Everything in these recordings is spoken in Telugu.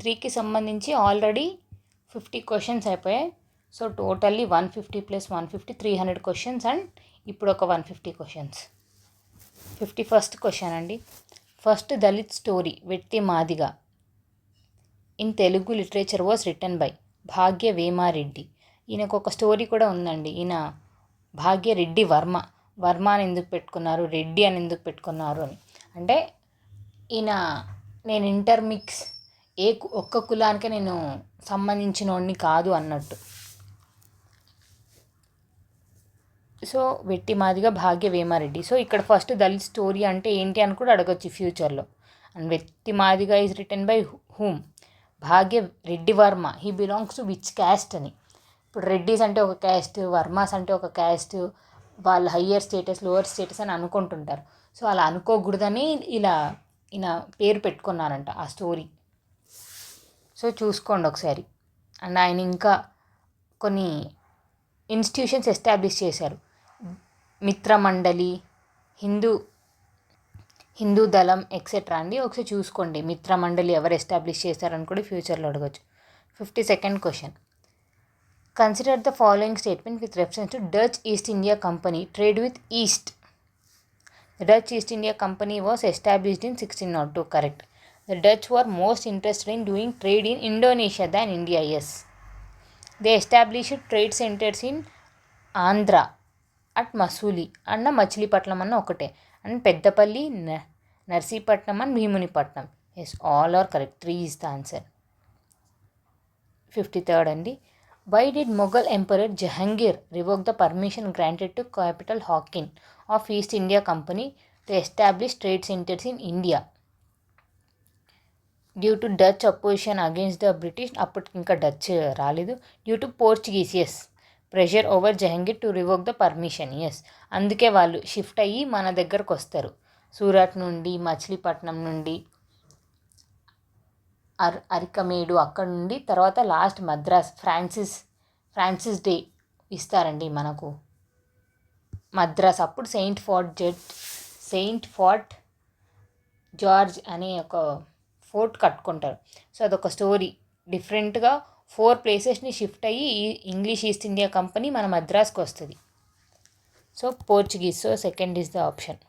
త్రీకి సంబంధించి ఆల్రెడీ 50 క్వశ్చన్స్ అయిపోయాయి. సో టోటల్లీ 150 + 150 300 క్వశ్చన్స్ అండ్ ఇప్పుడు ఒక 150 క్వశ్చన్స్. 51st క్వశ్చన్ అండి. First Dalit story Vetti Madiga in Telugu literature was written by Bhagya Vemareddy. ఈయనకు ఒక స్టోరీ కూడా ఉందండి. ఈయన భాగ్యరెడ్డి వర్మ అని ఎందుకు పెట్టుకున్నారు, రెడ్డి అని ఎందుకు పెట్టుకున్నారు అని. అంటే ఈయన నేను ఇంటర్మిక్స్ ఒక్క కులానికే నేను సంబంధించినోడిని కాదు అన్నట్టు. సో వెట్టి మాదిగ భాగ్య వేమారెడ్డి. సో ఇక్కడ ఫస్ట్ దళిత్ స్టోరీ అంటే ఏంటి అని కూడా అడగొచ్చు ఫ్యూచర్లో. అండ్ వెట్టి Madiga is written by whom, Bhagya Reddy Varma, he belongs to which caste అని. ఇప్పుడు రెడ్డిస్ అంటే ఒక క్యాస్ట్, వర్మాస్ అంటే ఒక క్యాస్ట్, వాళ్ళు హయ్యర్ స్టేటస్ లోవర్ స్టేటస్ అని అనుకుంటుంటారు. సో అలా అనుకోకూడదని ఈయన పేరు పెట్టుకున్నారంట ఆ స్టోరీ. సో చూసుకోండి ఒకసారి. అండ్ ఆయన ఇంకా కొన్ని ఇన్స్టిట్యూషన్స్ ఎస్టాబ్లిష్ చేశారు. మిత్రమండలి, హిందూ దళం ఎక్సెట్రా అండి. ఒకసారి చూసుకోండి మిత్రమండలి ఎవరు ఎస్టాబ్లిష్ చేశారని కూడా ఫ్యూచర్లో అడగచ్చు. 52nd question. Consider the following statement with reference to Dutch east India company trade with east. The Dutch East India Company was established in 1602. Correct. The Dutch were most interested in doing trade in Indonesia than India. Yes. They established trade centers in Andhra at Masuli and Machilipatnam అన్న ఒకటే, and Peddapalli, Narsipatnam and Bheemunipatnam. Yes, all are correct. 3 is the answer. 53rd అండి. Why did Mughal Emperor Jahangir revoke the permission granted to capital Hokin of East India Company to establish trade centers in India? Due to Dutch opposition against the British. అప్పటికి ఇంకా డచ్ రాలేదు. Due to Portuguese. Yes, pressure over Jahangir to revoke the permission. Yes, అందుకే వాళ్ళు షిఫ్ట్ అయ్యి మన దగ్గరకు వస్తారు. సూరత్ నుండి, మచిలీపట్నం నుండి, అరికమేడు అక్కడ నుండి, తర్వాత లాస్ట్ మద్రాస్ ఫ్రాన్సిస్ డే ఇస్తారండి మనకు మద్రాస్. అప్పుడు సెయింట్ ఫోర్ట్ జార్జ్ అనే ఒక ఫోర్ట్ కట్టుకుంటారు. సో అదొక స్టోరీ. డిఫరెంట్గా 4 ప్లేసెస్ని షిఫ్ట్ అయ్యి ఇంగ్లీష్ ఈస్ట్ ఇండియా కంపెనీ మన మద్రాస్కి వస్తుంది. So Portuguese. So second is the option.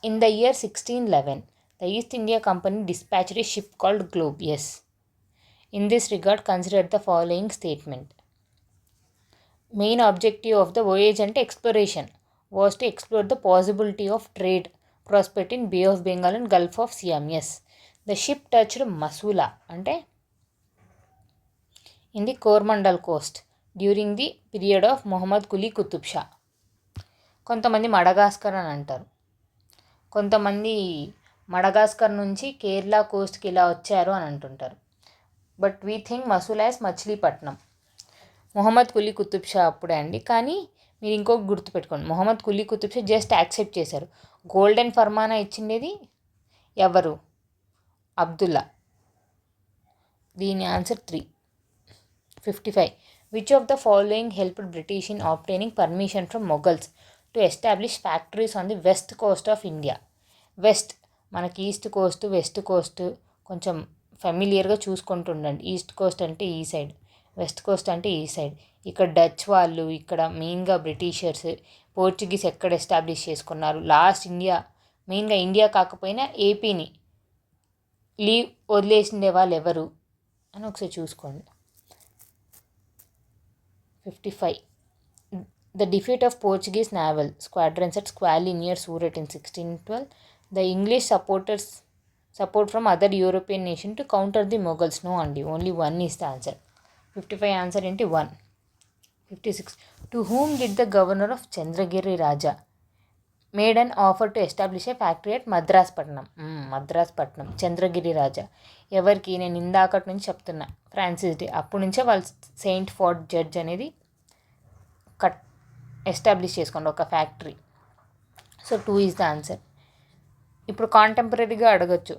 In the year 1611 the East India Company dispatched a ship called Globe. Yes. In this regard, consider the following statement. Main objective of the voyage and exploration was to explore the possibility of trade prospect in Bay of Bengal and Gulf of Siam. Yes. The ship touched Masula ante in the Coromandel coast during the period of Muhammad Quli Qutub Shah. కొంతమంది మడగాస్కర్ అని అంటారు, కొంతమంది మడగాస్కర్ నుంచి కేరళ కోస్ట్కి ఇలా వచ్చారు అని అంటుంటారు. But we think Masula as Machilipatnam. Mohammed Quli Qutub Shah అప్పుడే అండి. కానీ మీరు ఇంకొక గుర్తుపెట్టుకోండి, మొహమ్మద్ కులీ కుతుబ్ షా జస్ట్ యాక్సెప్ట్ చేశారు. గోల్డెన్ ఫర్మానా ఇచ్చిండేది ఎవరు? అబ్దుల్లా. దీని answer 3. 55. Which of the following helped British in obtaining permission from Mughals to establish factories on the west coast of India? West మనకి ఈస్ట్ కోస్ట్, వెస్ట్ కోస్ట్ కొంచెం ఫెమిలియర్గా చూసుకుంటూ ఉండండి. ఈస్ట్ కోస్ట్ అంటే ఈ సైడ్, వెస్ట్ కోస్ట్ అంటే ఈ సైడ్. ఇక్కడ డచ్ వాళ్ళు, ఇక్కడ మెయిన్గా బ్రిటిషర్స్, పోర్చుగీస్ ఎక్కడ ఎస్టాబ్లిష్ చేసుకున్నారు, లాస్ట్ మెయిన్గా ఇండియా కాకపోయినా ఏపీని వదిలేసిండే వాళ్ళు ఎవరు అని ఒకసారి చూసుకోండి. 55. The defeat of Portuguese naval squadrons at Squally near Surat in 1612. The English support from other European nation to counter the Mughals. No అండి, only 1 is the answer. 55 answer ఏంటి? 1. 56. To whom did the governor of Chandragiri Raja made an offer to establish a factory at మద్రాస్పట్నం. Chandragiri రాజా ఎవరికి? నేను ఇందాకటి నుంచి చెప్తున్నా, ఫ్రాన్సిస్ డే. అప్పటి నుంచే వాళ్ళు సెయింట్ ఫోర్ట్ జడ్జ్ అనేది ఎస్టాబ్లిష్ చేసుకోండి ఒక factory. So 2 is the answer. ఇప్పుడు కాంటెంపరీగా అడగచ్చు,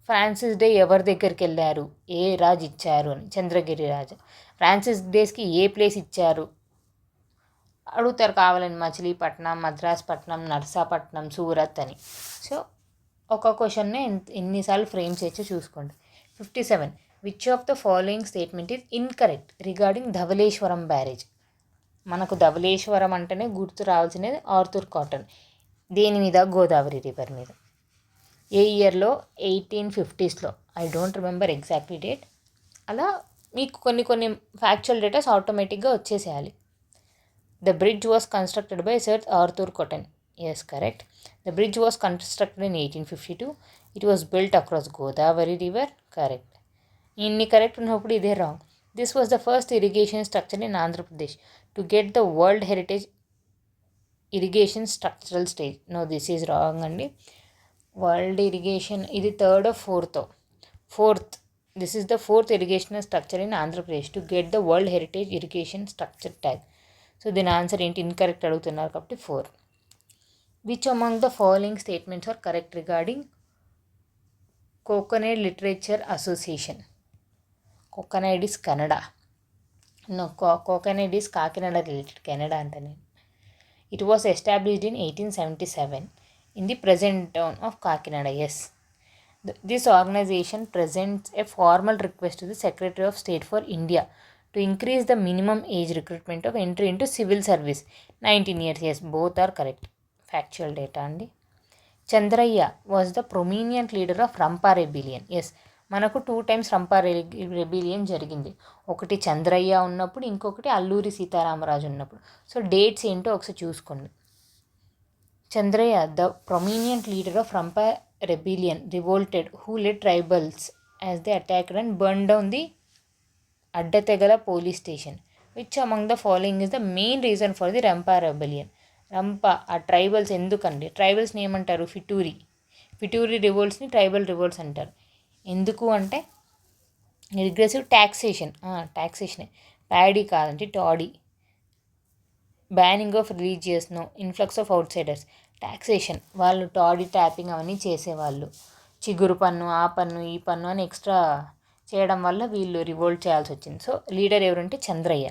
ఫ్రాన్సిస్ డే ఎవరి దగ్గరికి వెళ్ళారు, ఏ రాజు ఇచ్చారు అని. చంద్రగిరి రాజా. ఫ్రాన్సిస్ డేస్కి ఏ ప్లేస్ ఇచ్చారు అడుగుతారు కావాలని. మచిలీపట్నం, మద్రాస్పట్నం, నర్సాపట్నం, సూరత్ అని. సో ఒక క్వశ్చన్నే ఎన్నిసార్లు ఫ్రేమ్ చేయొచ్చో చూసుకోండి. 57. Which of the following statement is incorrect regarding Dhavaleswaram barrage. మనకు ధవళేశ్వరం అంటేనే గుర్తు రావాల్సినది ఆర్థర్ కాటన్. దేని మీద? గోదావరి రివర్ మీద. ఏ ఇయర్లో? 1850s. I don't remember exactly date. అలా మీకు కొన్ని ఫ్యాక్చువల్ డేటాస్ ఆటోమేటిక్గా వచ్చేసేయాలి. The bridge was constructed by sir Arthur cotton. Yes, correct. The bridge was constructed in 1852. It was built across Godavari river. Correct. ఇన్ని కరెక్ట్ ఉన్నప్పుడు ఇదే wrong. This was the first irrigation structure in Andhra Pradesh to get the world heritage irrigation structural stage. No, this is wrong అండి. వరల్డ్ ఇరిగేషన్ ఇది third fourth. This is the fourth irrigation structure in Andhra Pradesh to get the world heritage irrigation structure tag. So దీని ఆన్సర్ ఏంటి? ఇన్కరెక్ట్ అడుగుతున్నారు కాబట్టి 4. Which among the following statements are correct regarding coconut literature association? Coconut is Kannada. No, coconut is Kakinada related. Canada అంటే నేను. It was established in 1877 in the present town of Kakinada. Yes. This organization presents a formal request to the Secretary of State for India to increase the minimum age requirement of entry into civil service 19 years. Yes, both are correct. Factual data andi. Chandrayya was the prominent leader of Rampa Rebellion. Yes, మనకు 2 times రంపా రెబిలియన్ జరిగింది. ఒకటి చంద్రయ్య ఉన్నప్పుడు, ఇంకొకటి అల్లూరి సీతారామరాజు ఉన్నప్పుడు. సో డేట్స్ ఏంటో ఒకసారి చూసుకోండి. Chandraiah, the prominent leader of Rampa Rebellion, revolted, who led tribals as they attacked and burned down the Addategala police station. Which among the following is the main reason for the Rampa Rebellion? Rampa, ఆ ట్రైబల్స్ ఎందుకండి? ట్రైబల్స్ని ఏమంటారు? ఫిటూరి రివోల్ట్స్ని ట్రైబల్ రివోల్ట్స్ అంటారు. ఎందుకు అంటే రిగ్రెసివ్ ట్యాక్సేషనే. ప్యాడీ కాదంటే టాడీ. బ్యానింగ్ ఆఫ్ రిలీజియస్ను, influx of outsiders. Taxation, వాళ్ళు టాడీ ట్యాపింగ్ అవన్నీ చేసేవాళ్ళు. చిగురు పన్ను, ఆ పన్ను, ఈ పన్ను అని ఎక్స్ట్రా చేయడం వల్ల వీళ్ళు రివోల్ట్ చేయాల్సి వచ్చింది. సో లీడర్ ఎవరంటే Chandraiah.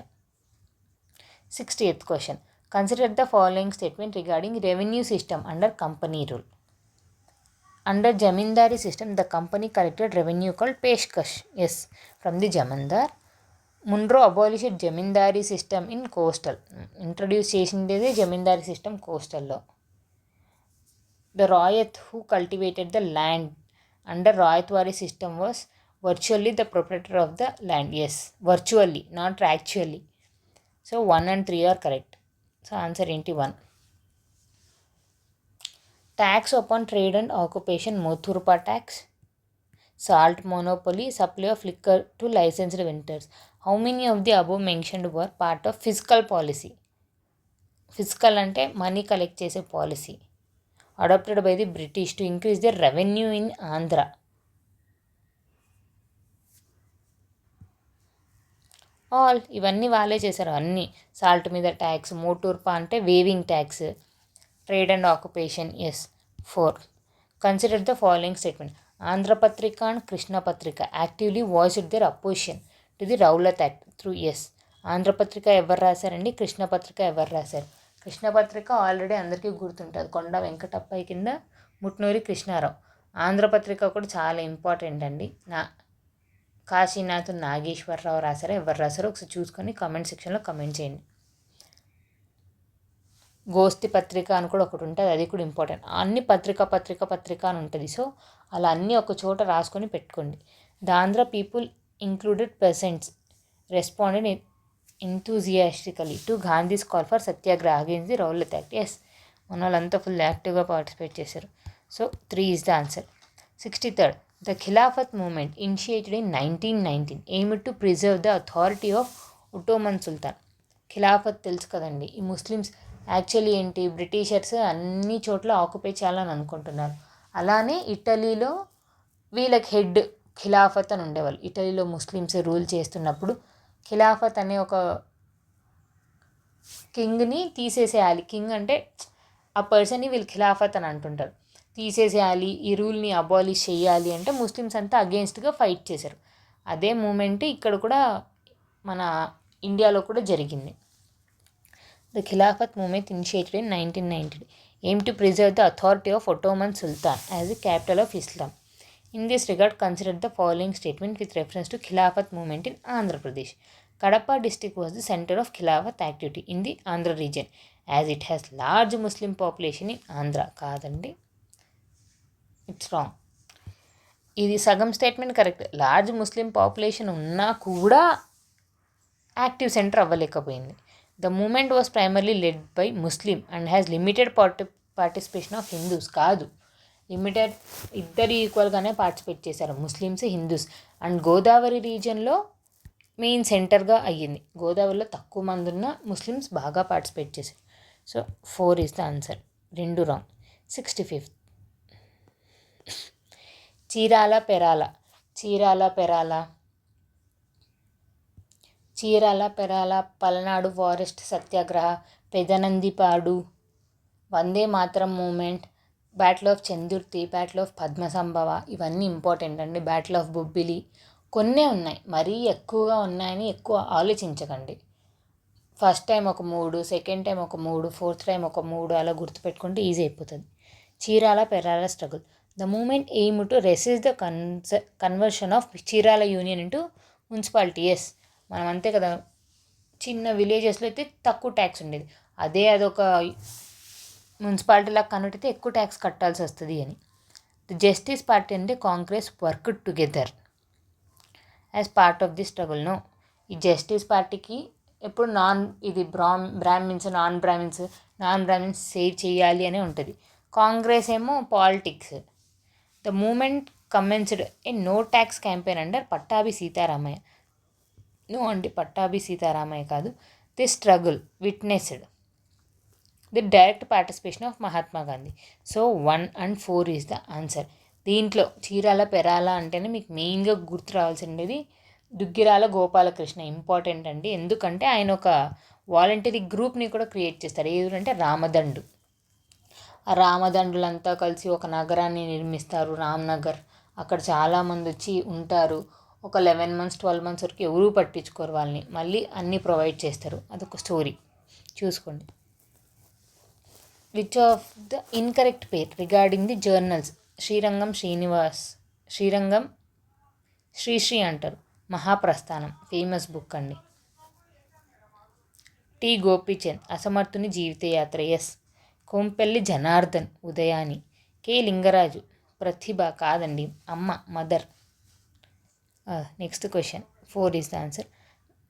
60th question. Consider the following statement regarding revenue system under company rule. Under Jamindari system, the company collected revenue called Peshkash. Yes, from the Jamindar. Munro abolished Jamindari system in coastal. Introduce చేసిండేదే Jamindari system coastal లో. The Rayat who cultivated the land under Rayatwari system was virtually the proprietor of the land. Yes, virtually, not actually. So 1 and 3 are correct. So answer ఏంటి? 1. Tax upon trade and occupation, Mothurpa tax. Salt monopoly, supply of liquor to licensed vendors. How many of the above mentioned were part of fiscal policy? Fiscal అంటే మనీ కలెక్ట్ చేసే policy adapted by the British to increase the revenue in Andhra. ఇవన్నీ వాళ్ళే చేశారు. అన్నీ సాల్ట్ మీద ట్యాక్స్, మోటూర్పా అంటే weaving tax, trade and occupation. Yes, 4. Consider the following statement. Andhra Patrika and కృష్ణపత్రిక actively voiced there opposition to the Rowlatt act through. Yes. Andhra Patrika ఎవరు రాశారండి? కృష్ణపత్రిక ఎవరు రాశారు? కృష్ణపత్రిక ఆల్రెడీ అందరికీ గుర్తుంటుంది. కొండ వెంకటప్పయ్య కింద ముట్నూరి కృష్ణారావు. ఆంధ్రపత్రిక కూడా చాలా ఇంపార్టెంట్ అండి. కాశీనాథ్ నాగేశ్వరరావు రాశారో ఎవరు రాశారో ఒకసారి చూసుకొని కామెంట్ సెక్షన్లో కామెంట్ చేయండి. గోష్ఠి పత్రిక అని కూడా ఒకటి ఉంటుంది, అది కూడా ఇంపార్టెంట్. అన్ని పత్రిక అని ఉంటుంది. సో అలా అన్నీ ఒక చోట రాసుకొని పెట్టుకోండి. The Andhra people included peasants responded enthusiastically to Gandhi's call for satyagraha against the Rowlatt Act. Yes, మన వాళ్ళంతా ఫుల్ యాక్టివ్గా పార్టిసిపేట్ చేశారు. So 3 is the answer. 63rd. The Khilafat movement initiated in 1919 aimed to preserve the authority of Ottoman Sultan. Khilafat తెలుసు కదండి. ఈ ముస్లిమ్స్ యాక్చువల్లీ ఏంటి, బ్రిటిషర్స్ అన్ని చోట్ల ఆక్యుపై చేయాలని అనుకుంటున్నారు. అలానే ఇటలీలో వీళ్ళకి హెడ్ ఖిలాఫత్ అని ఉండేవాళ్ళు. ఇటలీలో ముస్లిమ్స్ రూల్ చేస్తున్నప్పుడు ఖిలాఫత్ అనే ఒక కింగ్ని తీసేసేయాలి. కింగ్ అంటే ఆ పర్సన్ని వీళ్ళు ఖిలాఫత్ అని అంటుంటారు. తీసేసేయాలి, ఈ రూల్ని అబాలిష్ చేయాలి అంటే ముస్లిమ్స్ అంతా అగెన్స్ట్గా ఫైట్ చేశారు. అదే మూమెంట్ ఇక్కడ కూడా మన ఇండియాలో కూడా జరిగింది. The Khilafat movement initiated in 1919 aim to preserve the authority of Ottoman sultan as the capital of Islam. In this regard, consider the following statement with reference to Khilafat movement in Andhra Pradesh. Kadapa district was the center of Khilafat activity in the Andhra region, as it has large Muslim population in Andhra. కాదండి, ఇట్స్ రాంగ్. ఇది సగం statement correct. Large Muslim population ఉన్నా కూడా యాక్టివ్ సెంటర్ అవ్వలేకపోయింది. The movement was primarily led by Muslim and has limited participation of Hindus. కాదు, లిమిటెడ్, ఇద్దరు ఈక్వల్గానే పార్టిసిపేట్ చేశారు, ముస్లిమ్స్, హిందూస్. అండ్ గోదావరి రీజియన్లో మెయిన్ సెంటర్గా అయ్యింది. గోదావరిలో తక్కువ మంది ఉన్న ముస్లిమ్స్ బాగా పార్టిసిపేట్ చేశారు. So 4 is the answer. 2 wrong. 65th, Chirala Perala. Chirala Perala, Palnadu forest satyagraha, Pedanandipadu, Vande Mataram movement, battle of Chandurthi, battle of Padmasambhava, ఇవన్నీ ఇంపార్టెంట్ అండి. బ్యాటిల్ ఆఫ్ బొబ్బిలి, కొన్నే ఉన్నాయి, మరీ ఎక్కువగా ఉన్నాయని ఎక్కువ ఆలోచించకండి. ఫస్ట్ టైం ఒక 3, సెకండ్ టైం ఒక 3, ఫోర్త్ టైం ఒక 3, అలా గుర్తుపెట్టుకుంటే ఈజీ అయిపోతుంది. Chirala Perala struggle. The movement aim to resist the conversion of Chirala union into municipality. Yes, మనం అంతే కదా, చిన్న విలేజెస్లో అయితే తక్కువ ట్యాక్స్ ఉండేది, అదొక మున్సిపాలిటీలా కన్వర్ట్ అయితే ఎక్కువ ట్యాక్స్ కట్టాల్సి వస్తుంది అని. ది జస్టిస్ పార్టీ అంటే Congress work together as part of the struggle. No, ఈ జస్టిస్ పార్టీకి ఎప్పుడు బ్రాహ్మిన్స్ నాన్ బ్రాహ్మిన్స్ సేవ్ చేయాలి అనే ఉంటుంది. కాంగ్రెస్ ఏమో politics. The moment commenced a no tax campaign under Pattabhi Sitaramayya. No అండి, పట్టాభి సీతారామయ్య కాదు. The struggle witnessed the direct participation of Mahatma Gandhi. So 1 and 4 is the answer. దీంట్లో చీరాల పెరాల అంటేనే మీకు మెయిన్గా గుర్తు రావాల్సింది దుగ్గిరాల గోపాలకృష్ణ. ఇంపార్టెంట్ అండి, ఎందుకంటే ఆయన ఒక వాలంటరీ గ్రూప్ని కూడా క్రియేట్ చేస్తారు. ఏదంటే రామదండు. ఆ రామదండులంతా కలిసి ఒక నగరాన్ని నిర్మిస్తారు, రామ్నగర్. అక్కడ చాలామంది వచ్చి ఉంటారు. ఒక 11 months 12 months వరకు ఎవరూ పట్టించుకోరు వాళ్ళని, మళ్ళీ అన్నీ ప్రొవైడ్ చేస్తారు. అదొక స్టోరీ, చూసుకోండి. Which of the incorrect pair regarding the journals. Srirangam Sri Sri అంటారు. మహాప్రస్థానం ఫేమస్ బుక్ అండి. T Gopichand అసమర్థుని జీవితయాత్ర. Yes. Kompelli Janardhan Udhayanidhi. K Lingaraju ప్రతిభ. కాదండి, అమ్మ, mother. Next question 4 is the answer.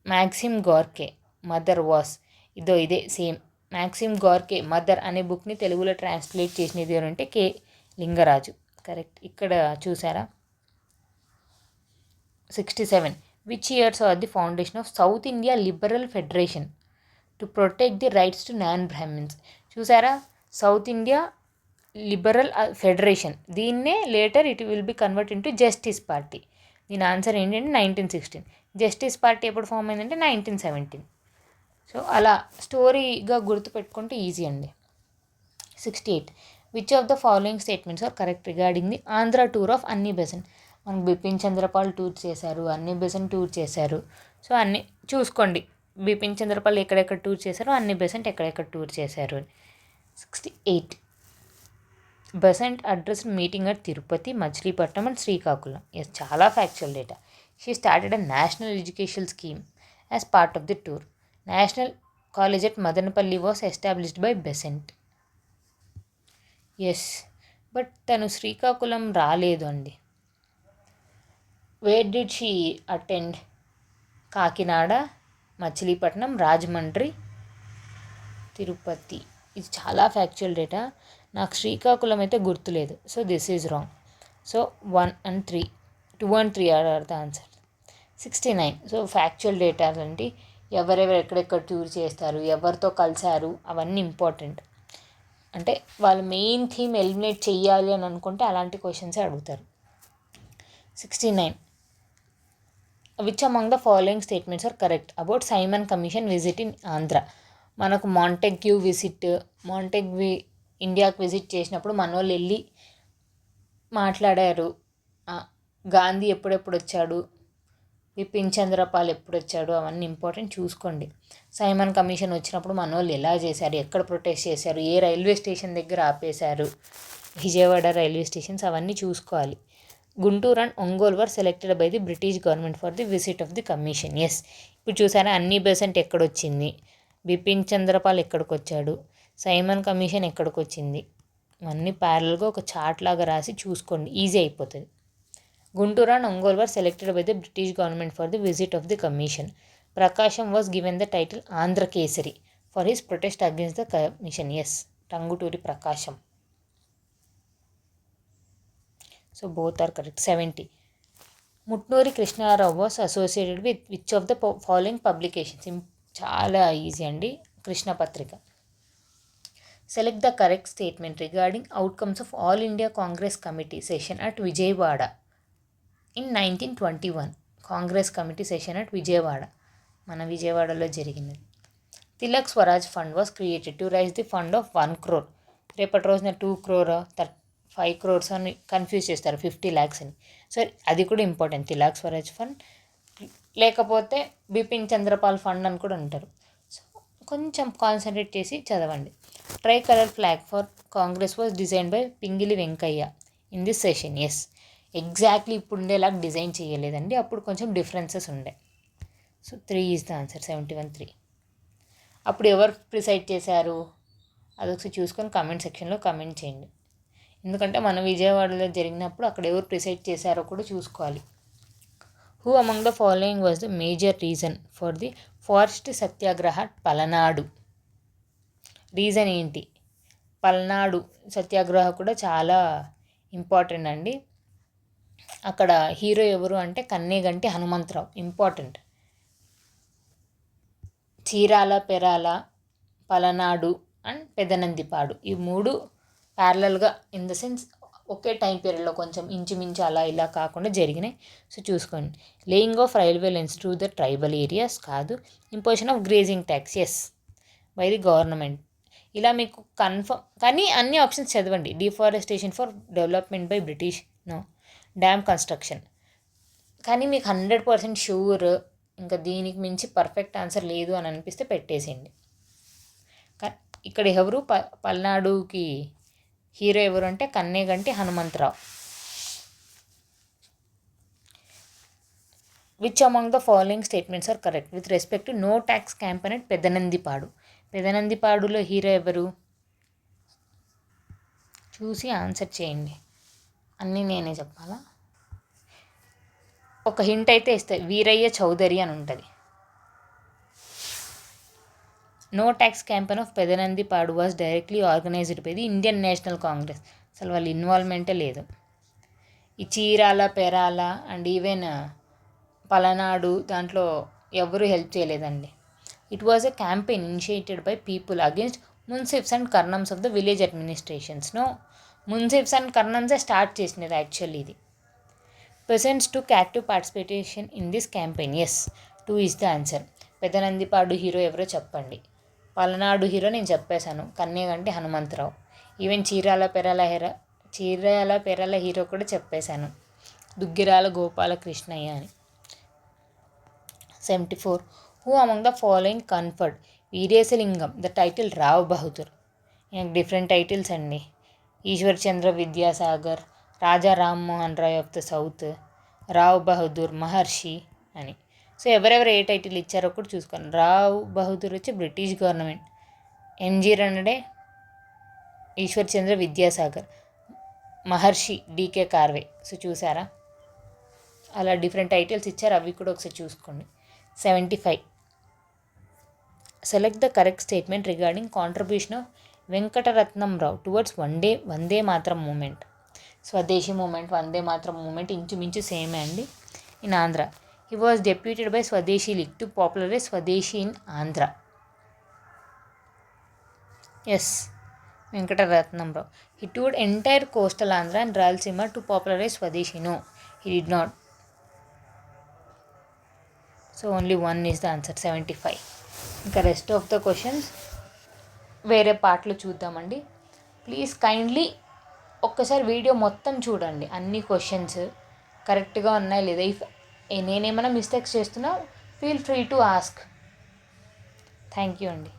Maxim గార్కే mother was. ఇదే సేమ్. మ్యాక్సిమ్ గార్కే మదర్ అనే బుక్ని తెలుగులో ట్రాన్స్లేట్ చేసినది అంటే కె లింగరాజు. కరెక్ట్. ఇక్కడ చూసారా. 67. Which years or the foundation of south India liberal federation to protect the rights to non Brahmins. చూసారా, సౌత్ ఇండియా లిబరల్ ఫెడరేషన్, దీన్నే later it will be convert into justice party. దీని ఆన్సర్ ఏంటంటే 1916. జస్టిస్ పార్టీ ఎప్పుడు ఫామ్ అయిందంటే 1917. సో అలా స్టోరీగా గుర్తుపెట్టుకుంటే ఈజీ అండి. 68. Which of the following statements are correct regarding the Andhra tour of Annie Besant. మనకు బిపిన్ చంద్రపాల్ టూర్ చేశారు, అన్నీ బెసెంట్ టూర్ చేశారు. సో అన్నీ చూసుకోండి, బిపిన్ చంద్రపాల్ ఎక్కడెక్కడ టూర్ చేశారు, అన్నీ బెసెంట్ ఎక్కడెక్కడ టూర్ చేశారు. 68. Besant address meeting at Tirupati, Machilipatnam and Srikakulam. Yes, చాలా factual data. She started a national education scheme as part of the tour. National college at Madanapalle was established by Besant. Yes, but తను శ్రీకాకుళం రాలేదు అండి. Where did she attend? Kakinada, Machilipatnam, Rajahmundry, Tirupati. ఇది చాలా ఫ్యాక్చువల్ డేటా. నాకు శ్రీకాకుళం అయితే గుర్తులేదు. So this is wrong. So 1 and 3, 2 and 3 are the answer. 69. So factual data అంటే ఎవరెవరు ఎక్కడెక్కడ టూర్ చేస్తారు, ఎవరితో కలిశారు, అవన్నీ ఇంపార్టెంట్. అంటే వాళ్ళు మెయిన్ థీమ్ ఎలిమినేట్ చెయ్యాలి అని అనుకుంటే అలాంటి క్వశ్చన్సే అడుగుతారు. 69. Which among the following statements are correct about Simon Commission visit in Andhra. మనకు మాంటెగ్యూ ఇండియాకి విజిట్ చేసినప్పుడు మనోళ్ళు వెళ్ళి మాట్లాడారు. గాంధీ ఎప్పుడెప్పుడు వచ్చాడు, బిపిన్ చంద్రపాల్ ఎప్పుడు వచ్చాడు, అవన్నీ ఇంపార్టెంట్, చూసుకోండి. సైమన్ కమిషన్ వచ్చినప్పుడు మనోళ్ళు ఎలా చేశారు, ఎక్కడ ప్రొటెస్ట్ చేశారు, ఏ రైల్వే స్టేషన్ దగ్గర ఆపేశారు, విజయవాడ రైల్వే స్టేషన్స్, అవన్నీ చూసుకోవాలి. Guntur and Ongole were selected by the British government for the visit of the commission. Yes, ఇప్పుడు చూసారా అన్ని బెసెంట్ ఎక్కడొచ్చింది, బిపిన్ చంద్రపాల్ ఎక్కడికి వచ్చాడు, సైమన్ కమిషన్ ఎక్కడికి వచ్చింది, అన్నీ ప్యారల్గా ఒక చార్ట్ లాగా రాసి చూసుకోండి, ఈజీ అయిపోతుంది. Guntur and Ongole were selected by the British government for the visit of the commission. Prakasam was given the title Andhra Kesari for his protest against the commission. Yes, Tanguturi Prakasam. So both are correct. 70. Mutnuri Krishna Rao was associated with which of the following publications. చాలా ఈజీ అండి, Krishna Patrika. Select the correct statement regarding outcomes of all India Congress committee session at Vijayawada in 1921. Congress committee session at Vijayawada, మన విజయవాడలో జరిగినది. Tilak Swaraj fund was created to raise the fund of 1 crore. రేపటి రోజున 2 crore 5 crores అని కన్ఫ్యూజ్ చేస్తారు, 50 lakhs అని. సో అది కూడా ఇంపార్టెంట్, తిలక్ స్వరాజ్ ఫండ్, లేకపోతే బిపిన్ చంద్రపాల్ ఫండ్ అని కూడా అంటారు. సో కొంచెం కాన్సన్ట్రేట్ చేసి చదవండి. Tricolour flag for Congress was design by Pingali Venkayya in this session. Yes, exactly ఇప్పుడు ఉండేలాగా డిజైన్ చేయలేదండి, అప్పుడు కొంచెం డిఫరెన్సెస్ ఉండే. So 3 is the answer. 71 3. అప్పుడు ఎవరు ప్రిసైడ్ చేశారు అదొకసారి చూసుకొని కామెంట్ సెక్షన్లో కామెంట్ చేయండి, ఎందుకంటే మన విజయవాడలో జరిగినప్పుడు అక్కడ ఎవరు ప్రిసైడ్ చేశారో కూడా చూసుకోవాలి. Who among the following was the major reason for the forest Satyagraha Palnadu. Reason ఏంటి? పల్నాడు సత్యాగ్రహ కూడా చాలా ఇంపార్టెంట్ అండి. అక్కడ హీరో ఎవరు అంటే కన్నేగంటి హనుమంతరావు, ఇంపార్టెంట్. చీరాల, పెరాల, పలనాడు అండ్ పెదనందిపాడు, ఈ 3 ప్యారలల్గా ఇన్ ద సెన్స్ ఒకే టైం పీరియడ్లో కొంచెం ఇంచుమించు అలా ఇలా కాకుండా జరిగినాయి. సో చూసుకోండి. Laying of railway lines through the tribal areas కాదు. Imposition of grazing tax, yes, by the government. ఇలా మీకు కన్ఫర్మ్, కానీ అన్ని ఆప్షన్స్ చదవండి. Deforestation for development by British, no. Dam construction, కానీ మీకు 100% షూర్, ఇంకా దీనికి మించి పర్ఫెక్ట్ ఆన్సర్ లేదు అని అనిపిస్తే పెట్టేసేయండి. ఇక్కడ ఎవరు పల్నాడుకి హీరో ఎవరు అంటే Kanneganti Hanumantha Rao. Which among the following statements are correct with respect to no tax campaign at Pedanandipadu. పెదనందిపాడులో హీరో ఎవరు చూసి ఆన్సర్ చేయండి, అన్నీ నేనే చెప్పాలా? ఒక హింట్ అయితే ఇస్తాయి, వీరయ్య చౌదరి అని ఉంటుంది. No tax campaign of Pedanandipadu was directly organised by the Indian national Congress. అసలు వాళ్ళ ఇన్వాల్వ్మెంటే లేదు. ఈ చీరాల, పెరాల అండ్ ఈవెన్ పలనాడు దాంట్లో ఎవరు హెల్ప్ చేయలేదండి. It was a campaign initiated by people against munsifs and karnams of the village administrations. No, munsifs and కర్నమ్సే స్టార్ట్ చేసినది యాక్చువల్లీ ఇది. Peasants took active participation in this campaign. Yes, 2 is the answer. Pedanandipadu hero ఎవరో చెప్పండి. పలనాడు హీరో నేను చెప్పేశాను, కన్నేగంటి హనుమంతరావు. ఈవెన్ చీరాల పెరాల హీరో కూడా చెప్పేశాను, దుగ్గిరాల గోపాలకృష్ణయ్య అని. 74. Who among the following conferred Veeresalingam the title Rao Bahadur. ఈయనకు డిఫరెంట్ టైటిల్స్ అండి. Ishwar Chandra Vidyasagar, Raja Rammohan Roy of the south, Rao Bahadur, Maharshi అని. సో ఎవరెవరు ఏ టైటిల్ ఇచ్చారో కూడా చూసుకోండి. రావ్ బహదూర్ వచ్చి British government, M G Ranade Ishwar Chandra Vidyasagar, Maharshi D K Karve. So చూసారా, అలా డిఫరెంట్ టైటిల్స్ ఇచ్చారు, అవి కూడా ఒకసారి చూసుకోండి. 75. Select the correct statement regarding contribution of Venkataratnam Rao towards Vande Mataram movement. Swadeshi movement, Vande Mataram movement ఇంచుమించు సేమే అండి in Andhra. He was deputed by Swadeshi league to popularise Swadeshi in Andhra. Yes, Venkataratnam Rao. He toured entire coastal Andhra and Rayalaseema to popularise Swadeshi. No, he did not. So only 1 is the answer. 75. ఇంకా రెస్ట్ ఆఫ్ ద క్వశ్చన్స్ వేరే పార్ట్లో చూద్దామండి. ప్లీజ్ కైండ్లీ ఒక్కసారి వీడియో మొత్తం చూడండి, అన్ని క్వశ్చన్స్ కరెక్ట్గా ఉన్నాయి లేదా. ఇఫ్ నేనేమైనా మిస్టేక్స్ చేస్తున్నా feel free to ask. Thank you అండి.